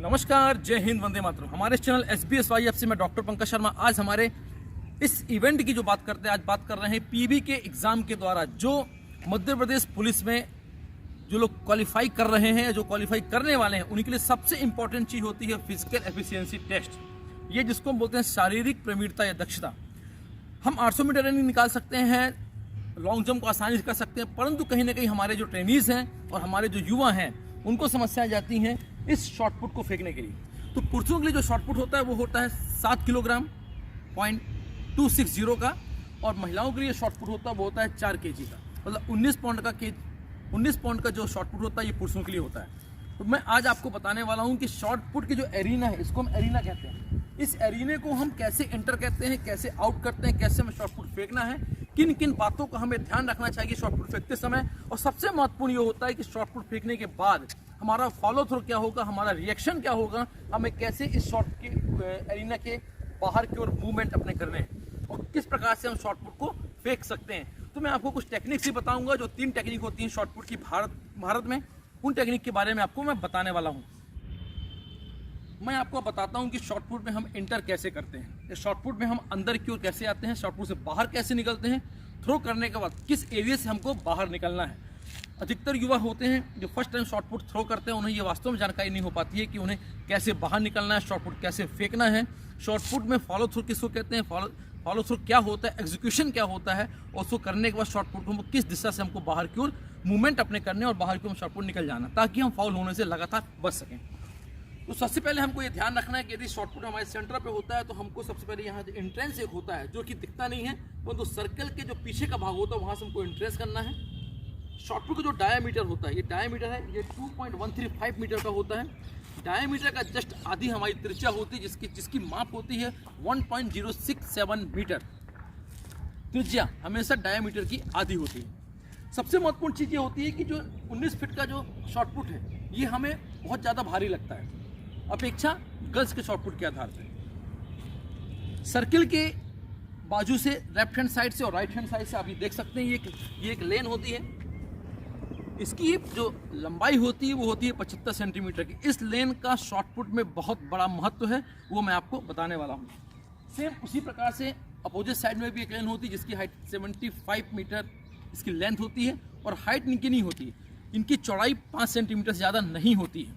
नमस्कार, जय हिंद, वंदे मातरम। हमारे चैनल SBSYF से मैं डॉक्टर पंकज शर्मा। आज हमारे इस इवेंट की जो बात करते हैं, आज बात कर रहे हैं PB के एग्ज़ाम के द्वारा जो मध्य प्रदेश पुलिस में जो लोग क्वालिफाई कर रहे हैं, जो क्वालिफाई करने वाले हैं, उनके लिए सबसे इंपॉर्टेंट चीज़ होती है फिजिकल एफिशिएंसी टेस्ट। ये जिसको हम बोलते हैं शारीरिक प्रवीणता या दक्षता। हम 800 मीटर रनिंग निकाल सकते हैं, लॉन्ग जंप को आसानी से कर सकते हैं, परंतु कहीं ना कहीं हमारे जो ट्रेनीज़ हैं और हमारे जो युवा हैं उनको समस्याएं जाती हैं इस शॉटपुट को फेंकने के लिए। तो पुरुषों के लिए जो शॉटपुट होता है वो होता है 7 किलोग्राम .260 का, और महिलाओं के लिए शॉटपुट होता है वो होता है 4 kg का, मतलब 19 पाउंड का जो शॉटपुट होता है ये पुरुषों के लिए होता है। तो मैं आज आपको बताने वाला हूँ कि शॉटपुट की जो एरिना है, इसको हम एरिना कहते हैं, इस एरिने को हम कैसे एंटर करते हैं, कैसे आउट करते हैं, कैसे हमें शॉटपुट फेंकना है, किन किन बातों का हमें ध्यान रखना चाहिए शॉटपुट फेंकते समय, और सबसे महत्वपूर्ण ये होता है कि शॉटपुट फेंकने के बाद हमारा फॉलो थ्रू क्या होगा, हमारा रिएक्शन क्या होगा, हमें कैसे इस शॉट के एरिना के बाहर की ओर मूवमेंट अपने करने हैं और किस प्रकार से हम शॉटपुट को फेंक सकते हैं। तो मैं आपको कुछ टेक्निक्स ही बताऊंगा, जो 3 टेक्निक होती हैं शॉटपुट की भारत में, उन टेक्निक के बारे में आपको मैं बताने वाला हूँ। मैं आपको बताता हूँ कि शॉटपुट में हम एंटर कैसे करते हैं, शॉटपुट में हम अंदर की ओर कैसे आते हैं, शॉटपुट से बाहर कैसे निकलते हैं, थ्रो करने के बाद किस एरिया से हमको बाहर निकलना है। अधिकतर युवा होते हैं जो फर्स्ट टाइम शॉटपुट थ्रो करते हैं, उन्हें ये वास्तव में जानकारी नहीं हो पाती है कि उन्हें कैसे बाहर निकलना है, शॉटपुट कैसे फेंकना है। शॉटपुट में फॉलो थ्रू किसको कहते हैं, फॉलो थ्रू क्या होता है, एग्जीक्यूशन क्या होता है, और उसको करने के बाद शॉटपुट को किस दिशा से हमको बाहर की ओर मूवमेंट अपने करने और बाहर की ओर शॉटपुट निकल जाना, ताकि हम फाउल होने से लगातार बच सकें। तो सबसे पहले हमको ये ध्यान रखना है कि यदि शॉटपुट हमारे सेंटर पे होता है तो हमको सबसे पहले यहाँ जो एंट्रेंस एक होता है जो कि दिखता नहीं है, परंतु सर्कल के जो पीछे का भाग होता है वहाँ से हमको एंट्रेंस करना है। शॉटपुट का जो डायामीटर होता है, ये डायामीटर है, ये 2.135 मीटर का होता है। डायामीटर का जस्ट आधी हमारी त्रिज्या होती है, जिसकी माप होती है 1.067 मीटर। त्रिज्या हमेशा डायामीटर की आधी होती है। सबसे महत्वपूर्ण चीज़ ये होती है कि जो 19 फीट का जो शॉटपुट है ये हमें बहुत ज़्यादा भारी लगता है अपेक्षा गर्ल्स के शॉटपुट के आधार पर। सर्किल के बाजू से लेफ्ट हैंड साइड से और राइट हैंड साइड से आप ये देख सकते हैं, ये एक लेन होती है। इसकी जो लंबाई होती है वो होती है 75 सेंटीमीटर की। इस लेन का शॉटपुट में बहुत बड़ा महत्व है, वो मैं आपको बताने वाला हूँ। सेम उसी प्रकार से अपोजिट साइड में भी एक लेन होती है जिसकी हाइट 75 मीटर इसकी लेंथ होती है, और हाइट इनकी नहीं होती है, इनकी चौड़ाई 5 सेंटीमीटर से ज़्यादा नहीं होती है।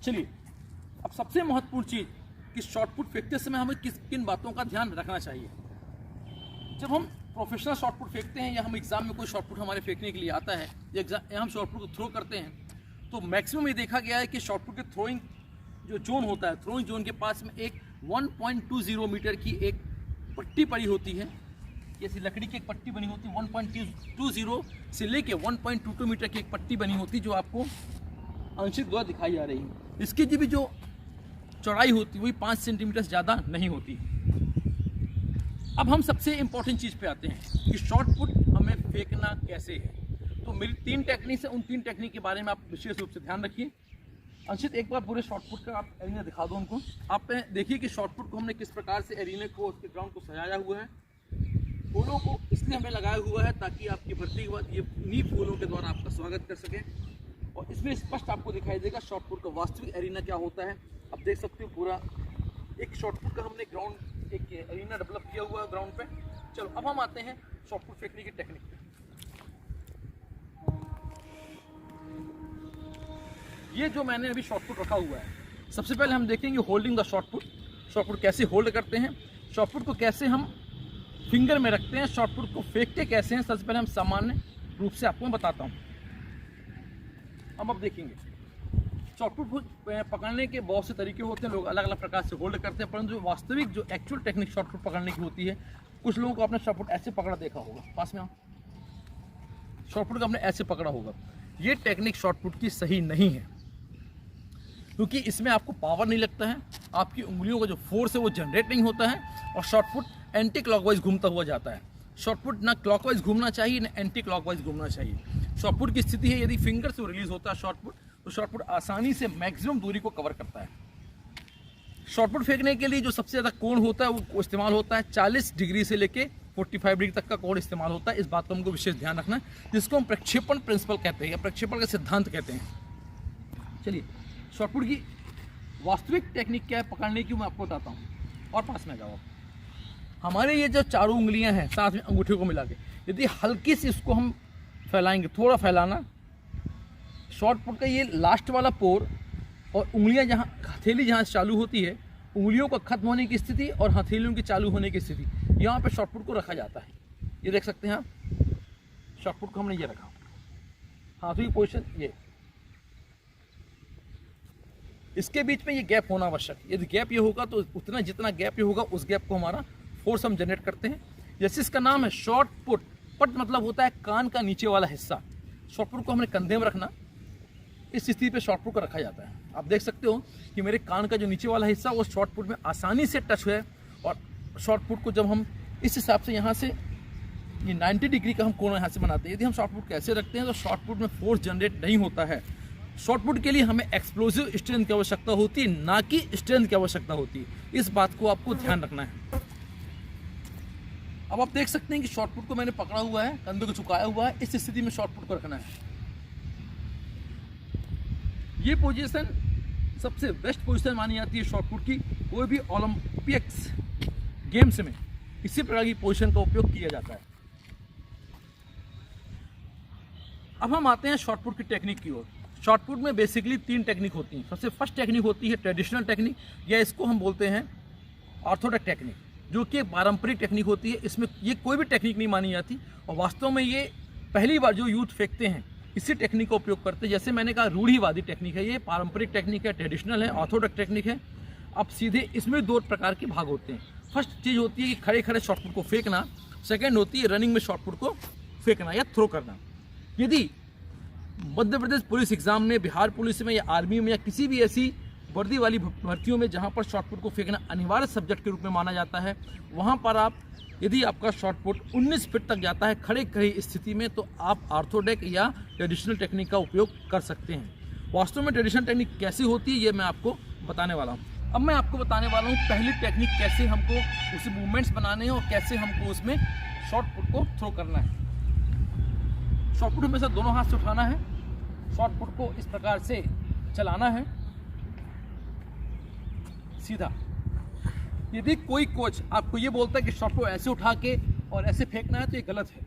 चलिए, अब सबसे महत्वपूर्ण चीज़ कि शॉटपुट फेंकते समय हमें किन बातों का ध्यान रखना चाहिए। जब हम प्रोफेशनल शॉटपुट फेंकते हैं या हम एग्जाम में कोई शॉटपुट हमारे फेंकने के लिए आता है या हम शॉटपुट को थ्रो करते हैं, तो मैक्सिमम ये देखा गया है कि शॉटपुट के थ्रोइंग जो जोन होता है, थ्रोइंग जोन के पास में एक 1.20 मीटर की एक पट्टी पड़ी होती है। जैसी लकड़ी की एक पट्टी बनी होती है, 1.20 से लेके 1.22 मीटर की एक पट्टी बनी होती है जो आपको आंशिक द्वारा दिखाई जा रही है। इसकी भी जो चौड़ाई होती है वही 5 सेंटीमीटर से ज़्यादा नहीं होती। अब हम सबसे इम्पोर्टेंट चीज़ पे आते हैं कि शॉटपुट हमें फेंकना कैसे है। तो मेरी 3 टेक्निक है, उन 3 टेक्निक के बारे में आप विशेष रूप से ध्यान रखिए। अंशित, एक बार पूरे शॉटपुट का आप एरिना दिखा दो उनको। आप देखिए कि शॉटपुट को हमने किस प्रकार से एरिने को, उसके ग्राउंड को सजाया हुआ है। फूलों को इसलिए हमें लगाया हुआ है ताकि आपकी भर्ती के बाद ये इन्हीं फूलों के द्वारा आपका स्वागत कर सकें, और इसमें स्पष्ट आपको दिखाई देगा शॉटपुट का वास्तविक एरिना क्या होता है। आप देख सकते हो पूरा एक शॉटपुट का हमने ग्राउंड, एक एरिना डेवलप किया हुआ है ग्राउंड पे। चलो, अब हम आते हैं शॉटपुट फेंकने की टेक्निक पे। ये जो मैंने अभी शॉटपुट रखा हुआ है, सबसे पहले हम देखेंगे होल्डिंग द शॉटपुट। शॉटपुट कैसे होल्ड करते हैं, शॉटपुट को कैसे हम फिंगर में रखते हैं, शॉटपुट को फेंकते कैसे हैं, सबसे पहले हम सामान्य रूप से आपको बताता हूँ। अब देखेंगे शॉटपुट पकड़ने के बहुत से तरीके होते हैं, लोग अलग अलग प्रकार से होल्ड करते हैं, परंतु जो वास्तविक जो एक्चुअल टेक्निक शॉटपुट पकड़ने की होती है, कुछ लोगों को आपने शॉटपुट ऐसे पकड़ा देखा होगा, पास में शॉटपुट को आपने ऐसे पकड़ा होगा। ये टेक्निक शॉटपुट की सही नहीं है, क्योंकि इसमें आपको पावर नहीं लगता है, आपकी उंगलियों का जो फोर्स है वो जनरेट नहीं होता है, और शॉटपुट एंटी क्लॉकवाइज घूमता हुआ जाता है। शॉटपुट ना क्लॉकवाइज घूमना चाहिए ना एंटी क्लॉकवाइज घूमना चाहिए। शॉटपुट की स्थिति है, यदि फिंगर से रिलीज होता है शॉटपुट, तो शॉटपुट आसानी से मैक्सिमम दूरी को कवर करता है। शॉटपुट फेंकने के लिए जो सबसे ज़्यादा कोण होता है वो इस्तेमाल होता है 40 डिग्री से लेके 45 डिग्री तक का कोण इस्तेमाल होता है। इस बात को हमको विशेष ध्यान रखना है, जिसको हम प्रक्षेपण प्रिंसिपल कहते हैं या प्रक्षेपण का सिद्धांत कहते हैं। चलिए, शॉटपुट की वास्तविक टेक्निक क्या है पकड़ने की, मैं आपको बताता हूँ। और पास में जाओ। हमारे ये जो चारों उंगलियां हैं साथ में अंगूठे को मिला के, यदि हल्की सी इसको हम फैलाएंगे, थोड़ा फैलाना, शॉर्ट पुट का ये लास्ट वाला पोर और उंगलियां जहाँ, हथेली जहाँ चालू होती है, उंगलियों का खत्म होने की स्थिति और हथेलियों की चालू होने की स्थिति, यहाँ पे शॉर्ट पुट को रखा जाता है। ये देख सकते हैं आप, शॉर्ट पुट को हमने ये रखा, हाथों की पोजीशन ये, इसके बीच में ये गैप होना आवश्यक। यदि गैप ये होगा तो उतना, जितना गैप ये होगा उस गैप को हमारा फोर्स हम जनरेट करते हैं। जैसे इसका नाम है शॉर्ट पुट, पट मतलब होता है कान का नीचे वाला हिस्सा। शॉर्ट पुट को हमने कंधे में रखना, इस स्थिति पे शॉर्ट पुट को रखा जाता है। आप देख सकते हो कि मेरे कान का जो नीचे वाला हिस्सा वो शॉर्ट पुट में आसानी से टच है। और शॉर्ट पुट को जब हम इस हिसाब से यहाँ से ये 90 डिग्री का हम कोण यहाँ से बनाते हैं, यदि हम शॉर्ट पुट कैसे रखते हैं तो शॉर्ट पुट में फोर्स जनरेट नहीं होता है। शॉर्ट पुट के लिए हमें एक्सप्लोसिव स्ट्रेंथ की आवश्यकता होती है, ना कि स्ट्रेंथ की आवश्यकता होती है। इस बात को आपको ध्यान रखना है। अब आप देख सकते हैं कि शॉर्ट पुट को मैंने पकड़ा हुआ है, कंधे को झुकाया हुआ है, इस स्थिति में शॉर्ट पुट को रखना है। ये पोजीशन सबसे बेस्ट पोजीशन मानी जाती है शॉर्ट पुट की। कोई भी ओलंपिक्स गेम्स में इसी प्रकार की पोजीशन का उपयोग किया जाता है। अब हम आते हैं शॉर्ट पुट की टेक्निक की ओर। शॉर्ट पुट में बेसिकली 3 टेक्निक होती हैं। सबसे फर्स्ट टेक्निक होती है ट्रेडिशनल टेक्निक, या इसको हम बोलते हैं ऑर्थोडॉक्स टेक्निक, जो कि पारंपरिक टेक्निक होती है। इसमें ये कोई भी टेक्निक नहीं मानी जाती और वास्तव में ये पहली बार जो यूथ फेंकते हैं इसी टेक्निक का उपयोग करते हैं। जैसे मैंने कहा रूढ़िवादी टेक्निक है, ये पारंपरिक टेक्निक है, ट्रेडिशनल है, ऑर्थोडॉक्स टेक्निक है। अब सीधे इसमें 2 प्रकार के भाग होते हैं। फर्स्ट चीज़ होती है कि खड़े खड़े शॉर्ट पुट को फेंकना, सेकेंड होती है रनिंग में शॉर्ट पुट को फेंकना या थ्रो करना। यदि मध्य प्रदेश पुलिस एग्जाम में, बिहार पुलिस में या आर्मी में या किसी भी ऐसी वर्दी वाली भर्तियों में जहां पर शॉर्ट पुट को फेंकना अनिवार्य सब्जेक्ट के रूप में माना जाता है, वहां पर आप, यदि आपका शॉर्ट पुट 19 फीट तक जाता है खड़े खड़ी स्थिति में, तो आप ऑर्थोडॉक्स या ट्रेडिशनल टेक्निक का उपयोग कर सकते हैं। वास्तव में ट्रेडिशनल टेक्निक कैसी होती है ये मैं आपको बताने वाला हूँ। अब मैं आपको बताने वाला हूँ पहली टेक्निक, कैसे हमको उसे मूवमेंट्स बनाने हैं और कैसे हमको उसमें शॉर्ट पुट को थ्रो करना है। शॉर्ट पुट हमेशा दोनों हाथ से उठाना है, शॉर्ट पुट को इस प्रकार से चलाना है सीधा। यदि कोई कोच आपको ये बोलता है कि शॉट को ऐसे उठा के और ऐसे फेंकना है तो ये गलत है।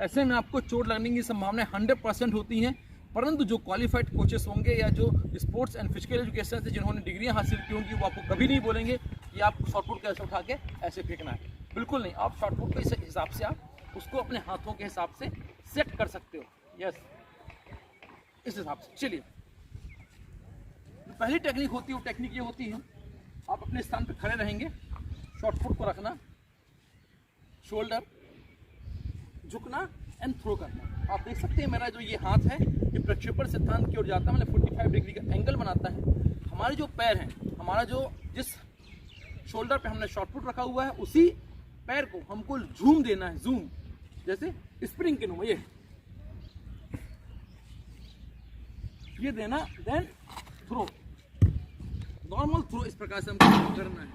ऐसे में आपको चोट लगने की संभावनाएं 100% होती हैं। परंतु जो क्वालिफाइड कोचेस होंगे या जो स्पोर्ट्स एंड फिजिकल एजुकेशन से जिन्होंने डिग्रियां हासिल की होंगी, वो आपको कभी नहीं बोलेंगे कि आप शॉट पुट को ऐसे उठा के ऐसे फेंकना है। बिल्कुल नहीं, आप शॉट पुट को इस हिसाब से आप उसको अपने हाथों के हिसाब से सेट कर सकते हो। यस, इस हिसाब से। चलिए, पहली टेक्निक होती है, वो टेक्निक ये होती है, आप अपने स्थान पर खड़े रहेंगे, शॉर्ट पुट को रखना, शोल्डर झुकना एंड थ्रो करना। आप देख सकते हैं मेरा जो ये हाथ है ये प्रक्षेपण सिद्धांत की ओर जाता है, मतलब 45 डिग्री का एंगल बनाता है। हमारे जो पैर हैं, हमारा जो जिस शोल्डर पे हमने शॉर्ट पुट रखा हुआ है, उसी पैर को हमको झूम देना है, जूम, जैसे स्प्रिंग के नुमा ये देना, देन थ्रो, नॉर्मल थ्रो, इस प्रकार से हमको करना है।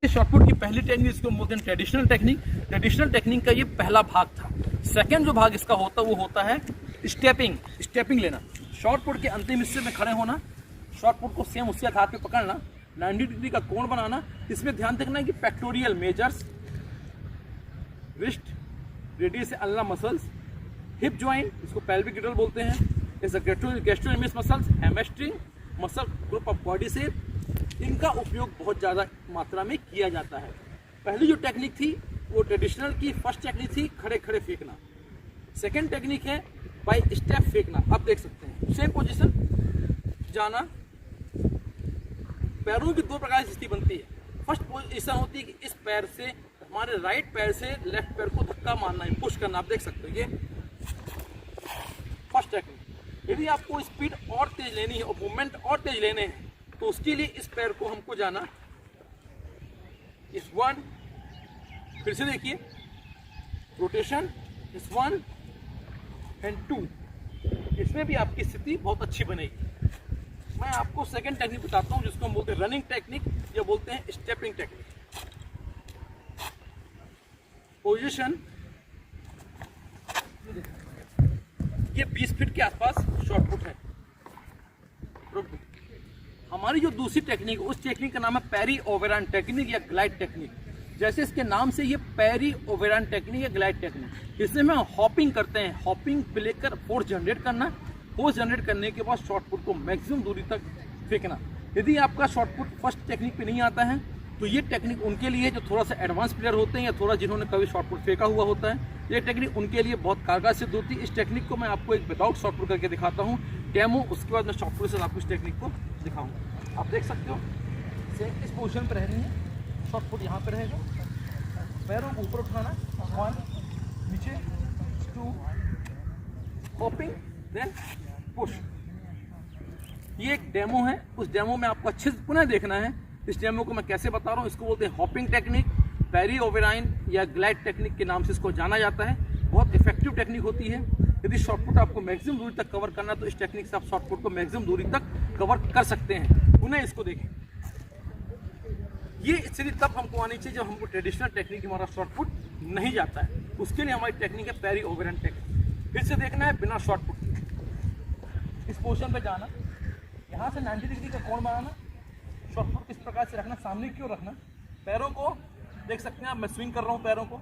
शॉर्ट पुट की पहली टेक्निक इसको बोलते हैं ट्रेडिशनल टेक्निक। ट्रेडिशनल टेक्निक का ये पहला भाग था। सेकंड जो भाग इसका होता है वो होता है स्टेपिंग लेना। शॉर्ट पुट के अंतिम हिस्से में खड़े होना, शॉर्ट पुट को सेम उसके हाथ पे पकड़ना, 90 डिग्री का कोण बनाना। इसमें ध्यान रखना है कि pectoral majors, wrist, radius ulna muscles, hip joint, इसको पेल्विक गिडल बोलते हैं, इस gastrocnemius muscles, hamstring muscle group of body से, इनका उपयोग बहुत ज़्यादा मात्रा में किया जाता है। पहली जो टेक्निक थी वो ट्रेडिशनल की फर्स्ट टेक्निक थी खड़े खड़े फेंकना। सेकंड टेक्निक है बाय स्टेप फेंकना। आप देख सकते हैं सेम पोजीशन जाना। पैरों की 2 प्रकार की स्थिति बनती है। फर्स्ट पोजीशन होती है कि इस पैर से, हमारे राइट पैर से लेफ्ट पैर को धक्का मारना है, पुश करना। आप देख सकते हो ये फर्स्ट टेक्निक। यदि आपको स्पीड और तेज लेनी है और मूवमेंट और तेज लेने हैं तो उसके लिए इस पैर को हमको जाना, इस 1, फिर से देखिए रोटेशन, इस 1 एंड 2, इसमें भी आपकी स्थिति बहुत अच्छी बनेगी। मैं आपको सेकंड टेक्निक बताता हूं जिसको हम बोलते हैं रनिंग टेक्निक या बोलते हैं स्टेपिंग टेक्निक। पोजीशन ये 20 फीट के आसपास शॉर्ट पुट है। हमारी जो दूसरी टेक्निक, उस टेक्निक का नाम है पेरी ओवेरॉन टेक्निक या ग्लाइड टेक्निक। जैसे इसके नाम से ये पेरी ओवेरॉन टेक्निक या ग्लाइड टेक्निक, इसमें हम हॉपिंग करते हैं। हॉपिंग पे लेकर फोर्स जनरेट करना, फोर्स जनरेट करने के बाद शॉर्ट पुट को मैक्सिमम दूरी तक फेंकना। यदि आपका शॉर्ट पुट फर्स्ट टेक्निक पे नहीं आता है तो ये टेक्निक उनके लिए जो थोड़ा सा एडवांस प्लेयर होते हैं या थोड़ा जिन्होंने कभी शॉर्ट पुट फेंका हुआ होता है, ये टेक्निक उनके लिए बहुत कारगर सिद्ध होती है। इस टेक्निक को मैं आपको एक विदाउट शॉर्ट पुट करके दिखाता हूँ डेमो, उसके बाद मैं शॉर्ट पुट से आपको इस टेक्निक को दिखाऊंगा। आप देख सकते हो सेम इस पोजीशन पर रहनी है, शॉर्ट पुट यहाँ पर रहेगा, पैरों को ऊपर उठाना, 1 नीचे, 2 हॉपिंग देन पुश। ये एक डेमो है, उस डेमो में आपको अच्छे से पुनः देखना है। इस डेमो को मैं कैसे बता रहा हूँ, इसको बोलते हैं हॉपिंग टेक्निक, पेरी ओवेरॉन या ग्लाइड टेक्निक के नाम से इसको जाना जाता है। बहुत इफेक्टिव टेक्निक होती है। यदि शॉर्ट पुट आपको मैक्सिमम दूरी तक कवर करना है तो इस टेक्निक से आप शॉर्ट पुट को मैक्सिमम दूरी तक कवर कर सकते हैं। पुनः इसको देखें, ये स्थिति तब हमको आनी चाहिए जब हमको ट्रेडिशनल टेक्निक हमारा शॉर्ट पुट नहीं जाता है, उसके लिए हमारी टेक्निक है पेरी ओवेरॉन टेक्निक। फिर से देखना है बिना शॉर्ट पुट, इस पोजीशन पे जाना, यहाँ से 90 डिग्री का कोण बनाना, शॉर्ट पुट किस प्रकार से रखना, सामने क्यों रखना, पैरों को देख सकते हैं आप, मैं स्विंग कर रहा हूँ पैरों को,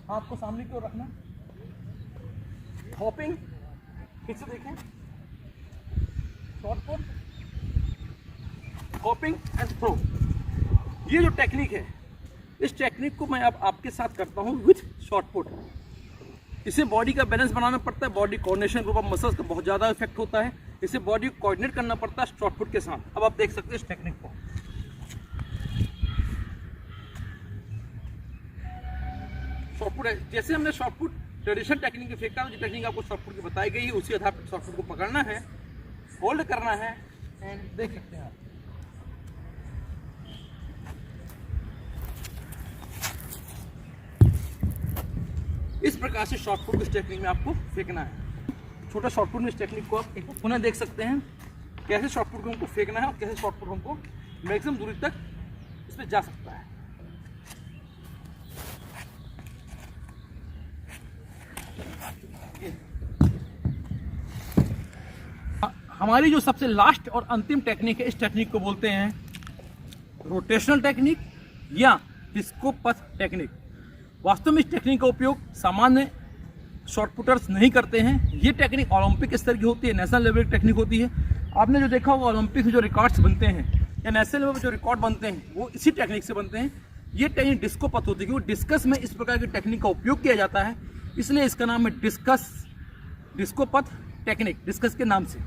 हाथ को सामने क्यों रखना, हॉपिंग फिर से देखें, shot put, hopping and throw. ये जो टेक्निक है, इस टेक्निक को मैं अब आपके साथ करता हूँ विथ शॉर्ट पुट। इसे बॉडी का बैलेंस बनाना पड़ता है, body coordination group of muscles का बहुत ज़्यादा इफेक्ट होता है, इसे बॉडी को कोऑर्डिनेट करना पड़ता है शॉर्ट पुट के साथ। अब आप देख सकते हैं इस टेक्निक को, शॉर्ट पुट है। जैसे हमने शॉर्ट पुट ट्रेडिशनल टेक्निक फेंका, जो टेक्निक आपको शॉर्ट पुट की बताई गई है, उसी आधार पर शॉर्ट पुट को पकड़ना है, होल्ड करना है एंड देख सकते हैं आप, इस प्रकार से शॉर्ट पुट इस टेक्निक में आपको फेंकना है। छोटा शॉर्ट पुट में इस टेक्निक को आप पुनः देख सकते हैं कैसे शॉर्ट पुट को हमको फेंकना है और कैसे शॉर्ट पुट हमको मैक्सिमम दूरी तक इसमें जा सकता है। हमारी जो सबसे लास्ट और अंतिम टेक्निक है, इस टेक्निक को बोलते हैं रोटेशनल टेक्निक या डिस्को पथ टेक्निक। वास्तव में इस टेक्निक का उपयोग सामान्य शॉर्ट पुटर्स नहीं करते हैं। ये टेक्निक ओलंपिक स्तर की होती है, नेशनल लेवल की टेक्निक होती है। आपने जो देखा होगा ओलंपिक में जो रिकॉर्ड्स बनते हैं या नेशनल लेवल पर जो रिकॉर्ड बनते हैं वो इसी टेक्निक से बनते हैं। ये टेक्निक डिस्को पथ होती है, क्योंकि डिस्कस में इस प्रकार की टेक्निक का उपयोग किया जाता है, इसलिए इसका नाम है डिस्को पथ टेक्निक, डिस्कस के नाम से।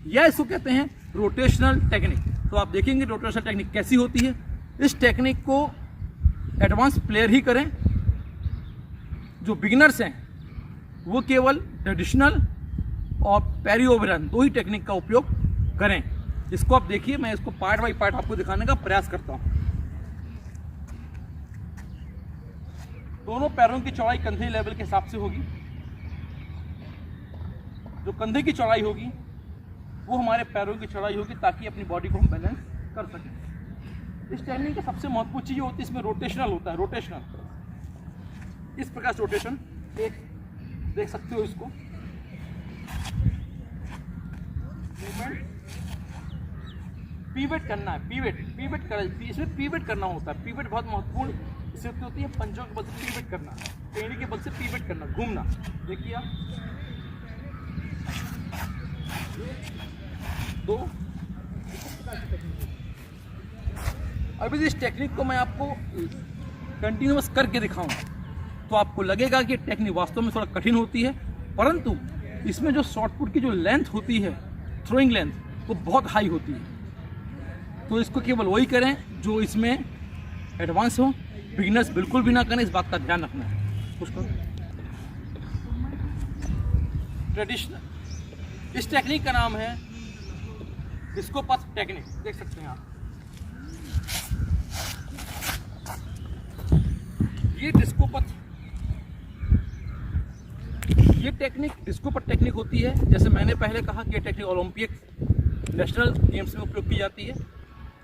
या इसको कहते हैं रोटेशनल टेक्निक। तो आप देखेंगे रोटेशनल टेक्निक कैसी होती है। इस टेक्निक को एडवांस प्लेयर ही करें, जो बिगिनर्स हैं वो केवल ट्रेडिशनल और पेरी ओवेरॉन दो ही टेक्निक का उपयोग करें। इसको आप देखिए, मैं इसको पार्ट बाय पार्ट आपको दिखाने का प्रयास करता हूं। दोनों पैरों की चौड़ाई कंधे लेवल के हिसाब से होगी। जो कंधे की चौड़ाई होगी वो हमारे पैरों की चौड़ाई होगी, ताकि अपनी बॉडी को हम बैलेंस कर सकें। इस टेक्निक की सबसे महत्वपूर्ण चीज होती है, इसमें रोटेशनल होता है। रोटेशनल इस प्रकार से रोटेशन, एक देख सकते हो इसको, पीवेट करना है, पीवेट कर, इसमें पीवेट करना होता है। पीवेट बहुत महत्वपूर्ण स्थिति होती है, पंजों के बल से पीवेट करना, टेढ़ी के बल से पीवेट करना, घूमना। देखिए आप, दो। अभी इस टेक्निक को मैं आपको कंटिन्यूअस करके दिखाऊंगा तो आपको लगेगा कि टेक्निक वास्तव में थोड़ा कठिन होती है, परंतु इसमें जो शॉर्ट पुट की जो लेंथ होती है, थ्रोइंग लेंथ, वो बहुत हाई होती है। तो इसको केवल वही करें जो इसमें एडवांस हो, बिगिनर्स बिल्कुल भी ना करें, इस बात का ध्यान रखना है। उसको ट्रेडिशनल, इस टेक्निक का नाम है डिस्को पथ टेक्निक, देख सकते हैं आप। ये डिस्को पथ, ये टेक्निक डिस्को पथ टेक्निक होती है। जैसे मैंने पहले कहा कि ये टेक्निक ओलंपिक नेशनल गेम्स में उपयोग की जाती है।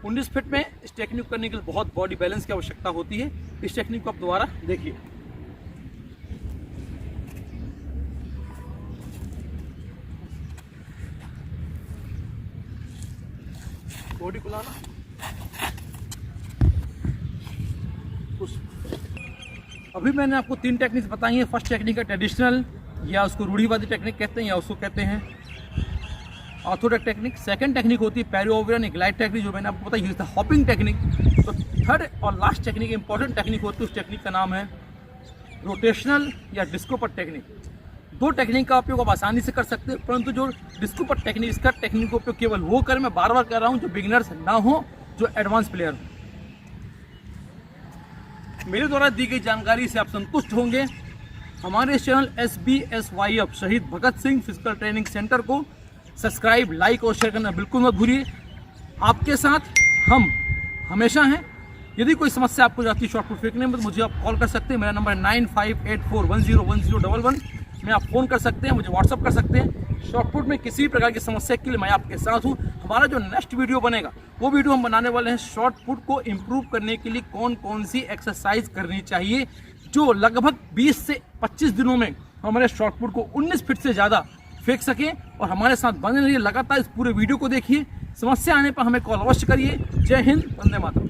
19 फीट में इस टेक्निक को करने के लिए बहुत बॉडी बैलेंस की आवश्यकता होती है। इस टेक्निक को आप दोबारा देखिए। बॉडी खुलाना, अभी मैंने आपको 3 टेक्निक्स बताई हैं। फर्स्ट टेक्निक है ट्रेडिशनल, या उसको रूढ़िवादी टेक्निक कहते हैं, या उसको कहते हैं ऑर्थोडॉक्स टेक्निक। सेकंड टेक्निक होती है पेरिओवरियन या ग्लाइड टेक्निक, जो मैंने आपको बताई, हॉपिंग टेक्निक। तो थर्ड और लास्ट टेक्निक, इंपॉर्टेंट टेक्निक होती है, उस टेक्निक का नाम है रोटेशनल या डिस्कोपट टेक्निक। 2 टेक्निक का उपयोग आप आसानी से कर सकते हैं, परंतु जो डिस्कोपट टेक्निक, इसका टेक्निक का उपयोग केवल वो करें, मैं बार बार कह रहा हूँ, जो बिगिनर्स ना हो, जो एडवांस प्लेयर हो। मेरे द्वारा दी गई जानकारी से आप संतुष्ट होंगे। हमारे चैनल SBSYF शहीद Bhagat Singh physical training centre को सब्सक्राइब, लाइक और शेयर करना बिल्कुल मत भूलिए। आपके साथ हम हमेशा हैं। यदि कोई समस्या आपको जाती है शॉर्ट पुट फेंकने में, तो मुझे आप कॉल कर सकते हैं। मेरा नंबर है 9584101011। मैं आप फ़ोन कर सकते हैं, मुझे व्हाट्सअप कर सकते हैं। शॉर्ट पुट में किसी भी प्रकार की समस्या के लिए मैं आपके साथ हूँ। हमारा जो नेक्स्ट वीडियो बनेगा, वो वीडियो हम बनाने वाले हैं शॉर्ट पुट को इम्प्रूव करने के लिए कौन कौन सी एक्सरसाइज करनी चाहिए, जो लगभग 20 से 25 दिनों में हमारे शॉर्ट पुट को 19 फीट से ज़्यादा फेंक सकें। और हमारे साथ बने रहिए, लगातार इस पूरे वीडियो को देखिए। समस्या आने पर हमें कॉल अवश्य करिए। जय हिंद, वंदे मातरम।